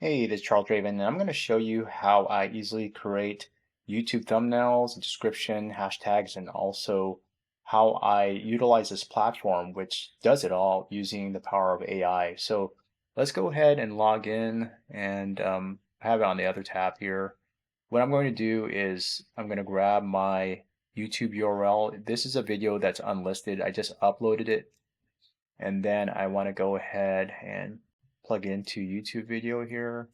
Hey, this is Charles Draven, and I'm going to show you how I easily create YouTube thumbnails, a description, hashtags, and also how I utilize this platform, which does it all using the power of AI. So let's go ahead and log in and have it on the other tab here. What I'm going to do is I'm going to grab my YouTube URL. This is a video that's unlisted. I just uploaded it, and then I want to go ahead and plug into YouTube video here,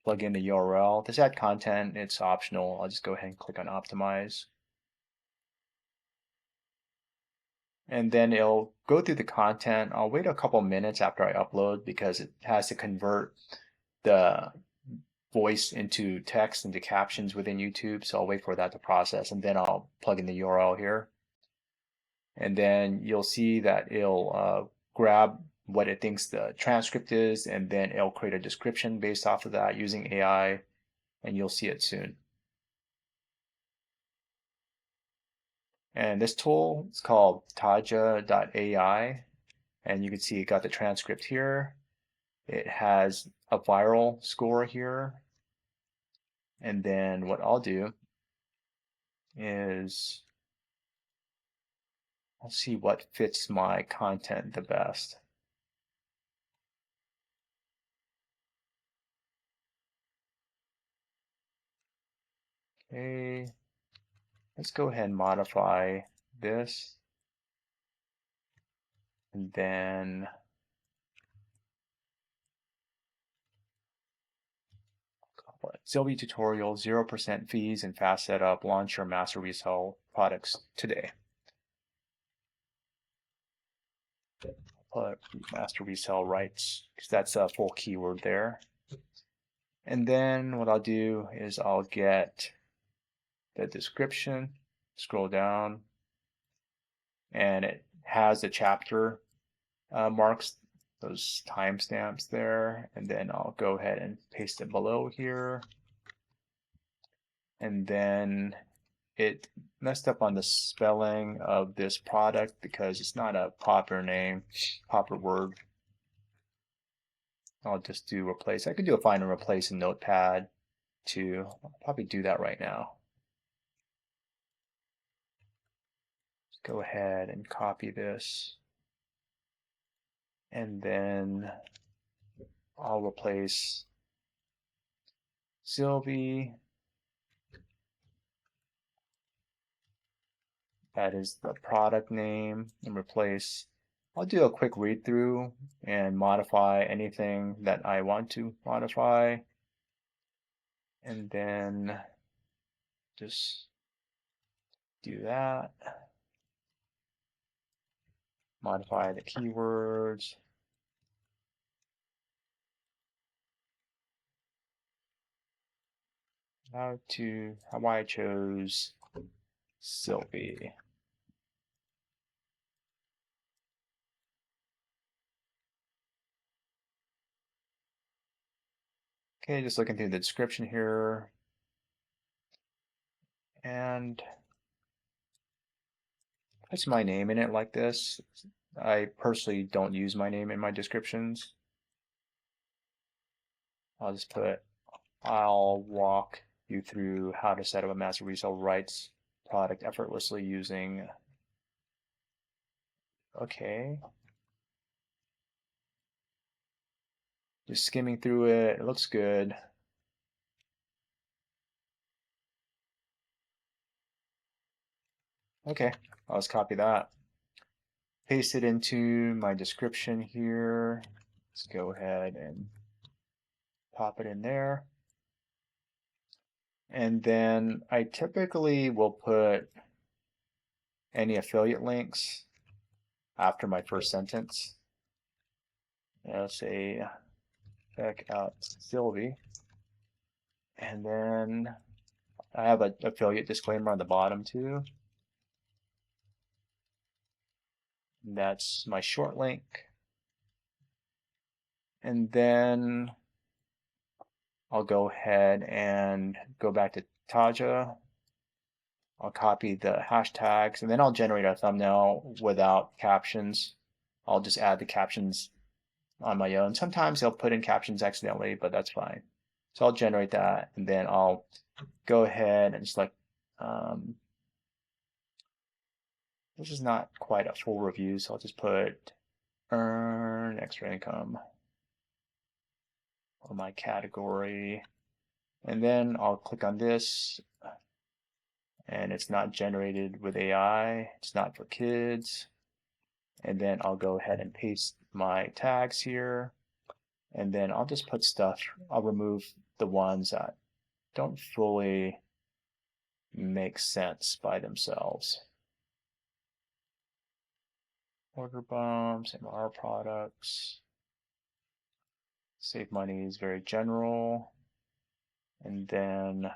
plug in the URL. This add content, it's optional. I'll just go ahead and click on optimize. And then it'll go through the content. I'll wait a couple minutes after I upload because it has to convert the voice into text, into captions within YouTube. So I'll wait for that to process, and then I'll plug in the URL here. And then you'll see that it'll grab what it thinks the transcript is, and then it'll create a description based off of that using AI, and you'll see it soon. And this tool is called Taja AI, and you can see it got the transcript here. It has a viral score here. And then what I'll do is I'll see what fits my content the best. Okay, let's go ahead and modify this. And then Sylvie tutorial, 0% fees and fast setup, launch your master resale products today. Put master resale rights because that's a full keyword there. And then what I'll do is I'll get the description, scroll down, and it has the chapter marks, those timestamps there, and then I'll go ahead and paste it below here. And then it messed up on the spelling of this product because it's not a proper name, proper word. I'll just do replace. I could do a find and replace in Notepad too. I'll probably do that right now. Go ahead and copy this, and then I'll replace Sylvie. That is the product name, and replace. I'll do a quick read through and modify anything that I want to modify, and then just do that. Modify the keywords. Why I chose Sylvie. Okay, just looking through the description here. And put my name in it like this. I personally don't use my name in my descriptions. I'll just put, I'll walk you through how to set up a master resale rights product effortlessly using, okay. Just skimming through it, it looks good. Okay, I'll just copy that. Paste it into my description here. Let's go ahead and pop it in there. And then I typically will put any affiliate links after my first sentence. I'll say, check out Sylvie. And then I have an affiliate disclaimer on the bottom too. That's my short link. And then I'll go ahead and go back to Taja. I'll copy the hashtags, and then I'll generate a thumbnail without captions. I'll just add the captions on my own. Sometimes they'll put in captions accidentally, but that's fine. So I'll generate that, and then I'll go ahead and select, this is not quite a full review, so I'll just put earn extra income for my category. And then I'll click on this, and it's not generated with AI. It's not for kids. And then I'll go ahead and paste my tags here. And then I'll just put stuff, I'll remove the ones that don't fully make sense by themselves. Order bumps, MR products. Save money is very general. And then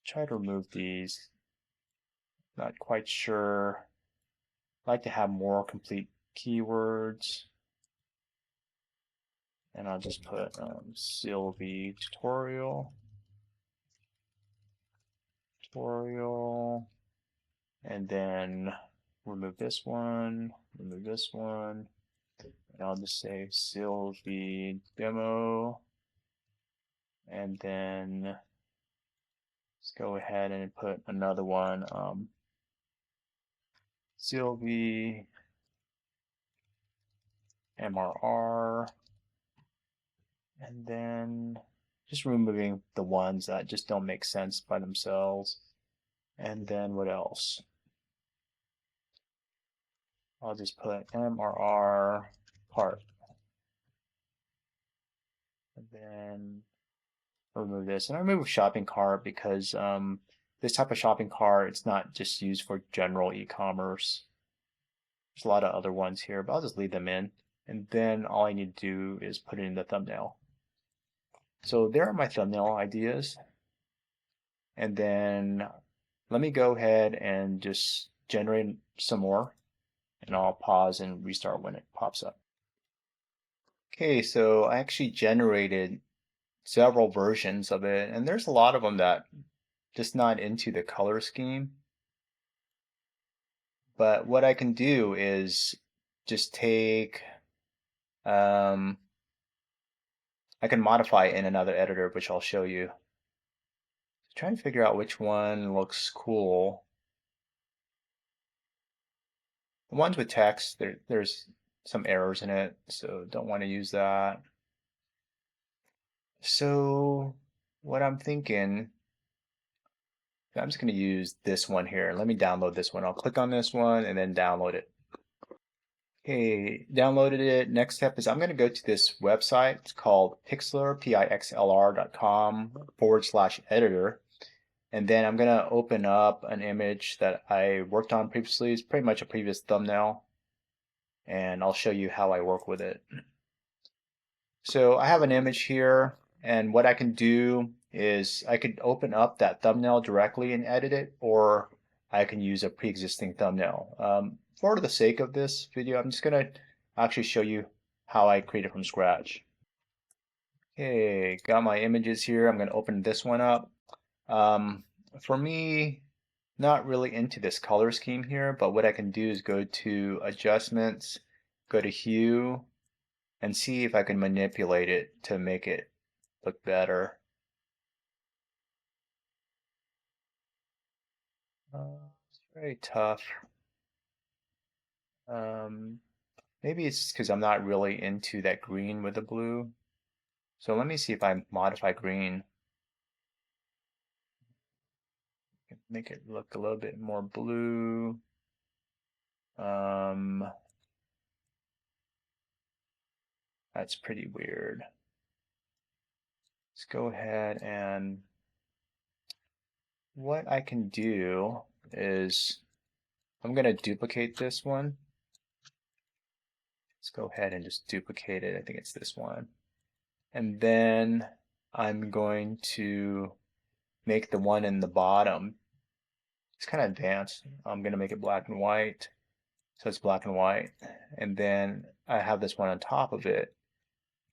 try to remove these. Not quite sure. I like to have more complete keywords. And I'll just put Sylvie tutorial, and then remove this one, and I'll just say Sylvie demo, and then let's go ahead and put another one, Sylvie MRR, and then just removing the ones that just don't make sense by themselves. And then what else? I'll just put MRR part. And then remove this. And I remove shopping cart because this type of shopping cart, it's not just used for general e-commerce. There's a lot of other ones here, but I'll just leave them in. And then all I need to do is put it in the thumbnail. So there are my thumbnail ideas. And then let me go ahead and just generate some more. And I'll pause and restart when it pops up. Okay, so I actually generated several versions of it, and there's a lot of them that just not into the color scheme. But what I can do is just take, I can modify in another editor, which I'll show you. Trying to figure out which one looks cool. The ones with text, there's some errors in it, so don't want to use that. So what I'm thinking, I'm just going to use this one here. Let me download this one. I'll click on this one and then download it. Okay, downloaded it. Next step is I'm going to go to this website. It's called Pixlr, pixlr.com/editor. And then I'm going to open up an image that I worked on previously. It's pretty much a previous thumbnail. And I'll show you how I work with it. So I have an image here. And what I can do is I could open up that thumbnail directly and edit it, or I can use a pre-existing thumbnail. For the sake of this video, I'm just going to actually show you how I create it from scratch. Okay, got my images here. I'm going to open this one up. For me, not really into this color scheme here, but what I can do is go to adjustments, go to hue, and see if I can manipulate it to make it look better. It's very tough. Maybe it's because I'm not really into that green with the blue. So let me see if I modify green. Make it look a little bit more blue. That's pretty weird. Let's go ahead and what I can do is I'm going to duplicate this one. Let's go ahead and just duplicate it. I think it's this one. And then I'm going to make the one in the bottom. It's kind of advanced. I'm going to make it black and white. So it's black and white. And then I have this one on top of it.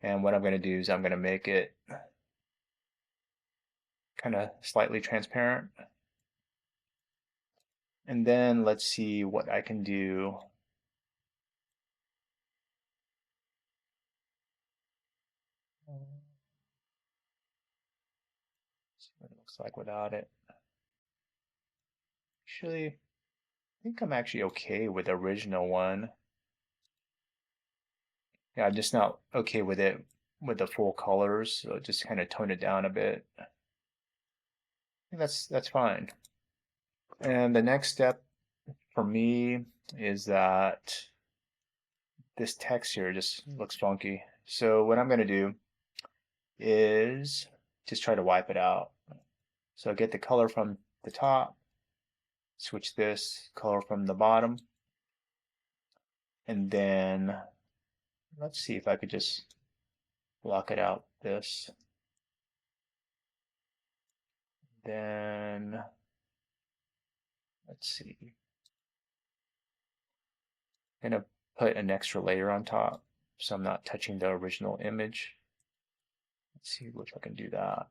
And what I'm going to do is I'm going to make it kind of slightly transparent. And then let's see what I can do. looks like without it. Actually, I think I'm actually okay with the original one. Yeah, I'm just not okay with it with the full colors, so just kind of tone it down a bit. I think that's fine. And the next step for me is that this text here just looks funky. So what I'm going to do is just try to wipe it out. So get the color from the top, switch this color from the bottom, and then let's see if I could just block it out this. Then let's see. I'm gonna put an extra layer on top so I'm not touching the original image. Let's see if I can do that.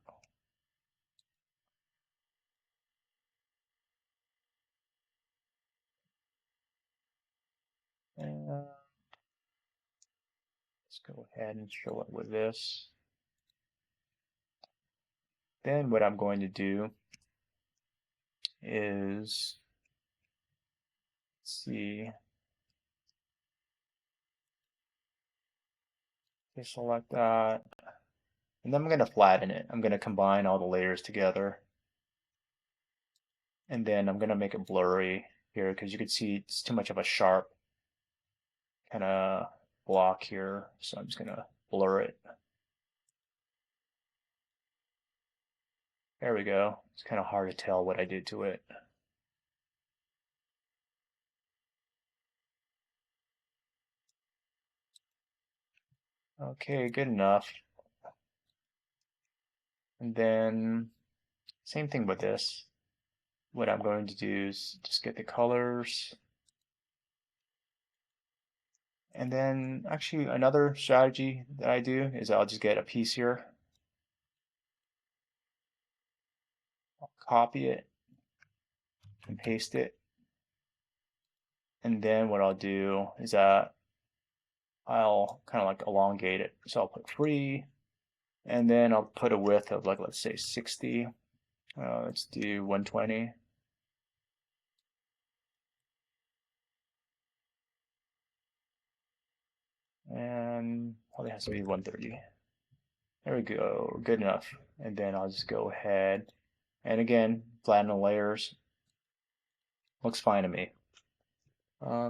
And let's go ahead and show it with this. Then what I'm going to do is, let's see, select that, and then I'm going to flatten it. I'm going to combine all the layers together, and then I'm going to make it blurry here because you can see it's too much of a sharp kind of block here, so I'm just going to blur it. There we go. It's kind of hard to tell what I did to it. Okay, good enough. And then same thing with this. What I'm going to do is just get the colors. And then actually another strategy that I do is I'll just get a piece here. I'll copy it and paste it. And then what I'll do is that I'll kind of like elongate it. So I'll put free, and then I'll put a width of like, let's say 60. Let's do 120. And probably has to be 130. There we go, good enough. And then I'll just go ahead and again, flatten the layers. Looks fine to me.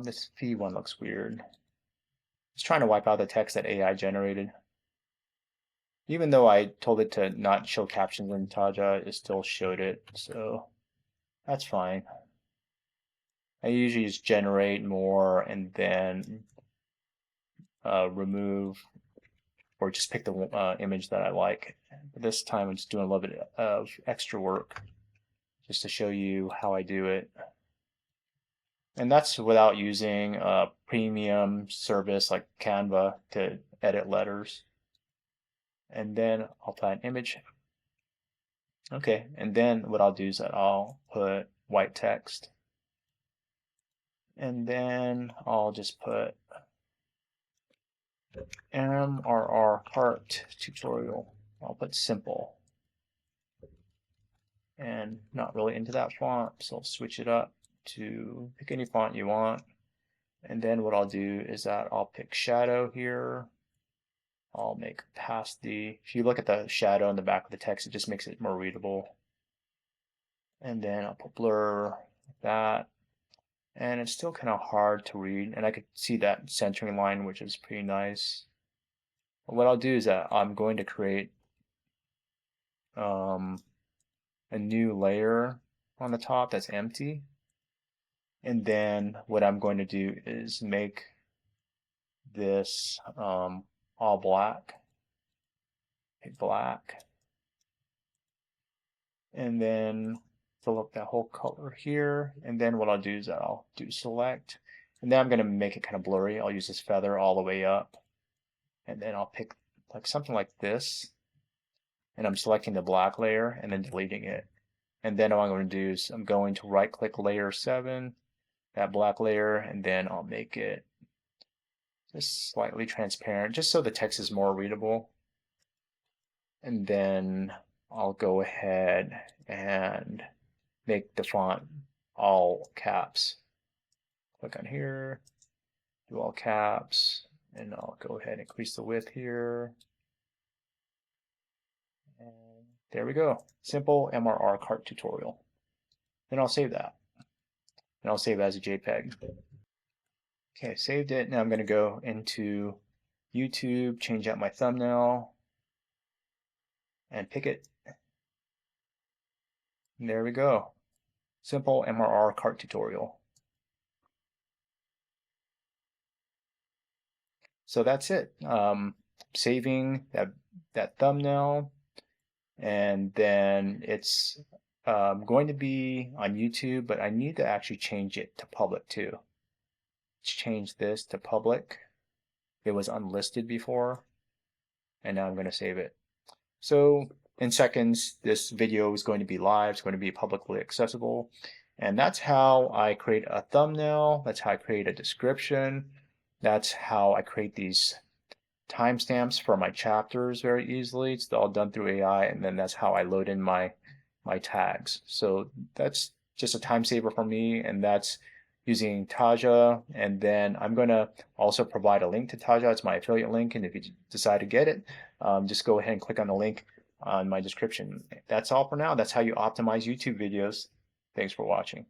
This fee one looks weird. Just trying to wipe out the text that AI generated. Even though I told it to not show captions in Taja, it still showed it, so that's fine. I usually just generate more and then remove or just pick the image that I like. But this time I'm just doing a little bit of extra work just to show you how I do it. And that's without using a premium service like Canva to edit letters. And then I'll put an image. Okay, and then what I'll do is that I'll put white text. And then I'll just put MRR Heart tutorial. I'll put simple. And not really into that font, so I'll switch it up to pick any font you want. And then what I'll do is that I'll pick shadow here. I'll make opacity. If you look at the shadow in the back of the text, it just makes it more readable. And then I'll put blur like that. And it's still kind of hard to read. And I could see that centering line, which is pretty nice. What I'll do is that I'm going to create a new layer on the top that's empty. And then what I'm going to do is make this all black. Hit black. And then fill up that whole color here. And then what I'll do is I'll do select. And then I'm going to make it kind of blurry. I'll use this feather all the way up. And then I'll pick like something like this. And I'm selecting the black layer and then deleting it. And then what I'm going to do is I'm going to right click layer 7, that black layer, and then I'll make it just slightly transparent, just so the text is more readable. And then I'll go ahead and make the font all caps. Click on here, do all caps, and I'll go ahead and increase the width here. And there we go. Simple MRR cart tutorial. Then I'll save that. And I'll save it as a JPEG. Okay, saved it. Now I'm going to go into YouTube, change out my thumbnail, and pick it. And there we go. Simple MRR cart tutorial. So that's it. Saving that thumbnail, and then it's going to be on YouTube, but I need to actually change it to public too. Let's change this to public. It was unlisted before, and now I'm going to save it. So in seconds, this video is going to be live. It's going to be publicly accessible. And that's how I create a thumbnail. That's how I create a description. That's how I create these timestamps for my chapters very easily. It's all done through AI, and then that's how I load in my tags. So that's just a time saver for me, and that's using Taja. And then I'm going to also provide a link to Taja. It's my affiliate link, and if you decide to get it, just go ahead and click on the link on my description. That's all for now. That's how you optimize YouTube videos. Thanks for watching.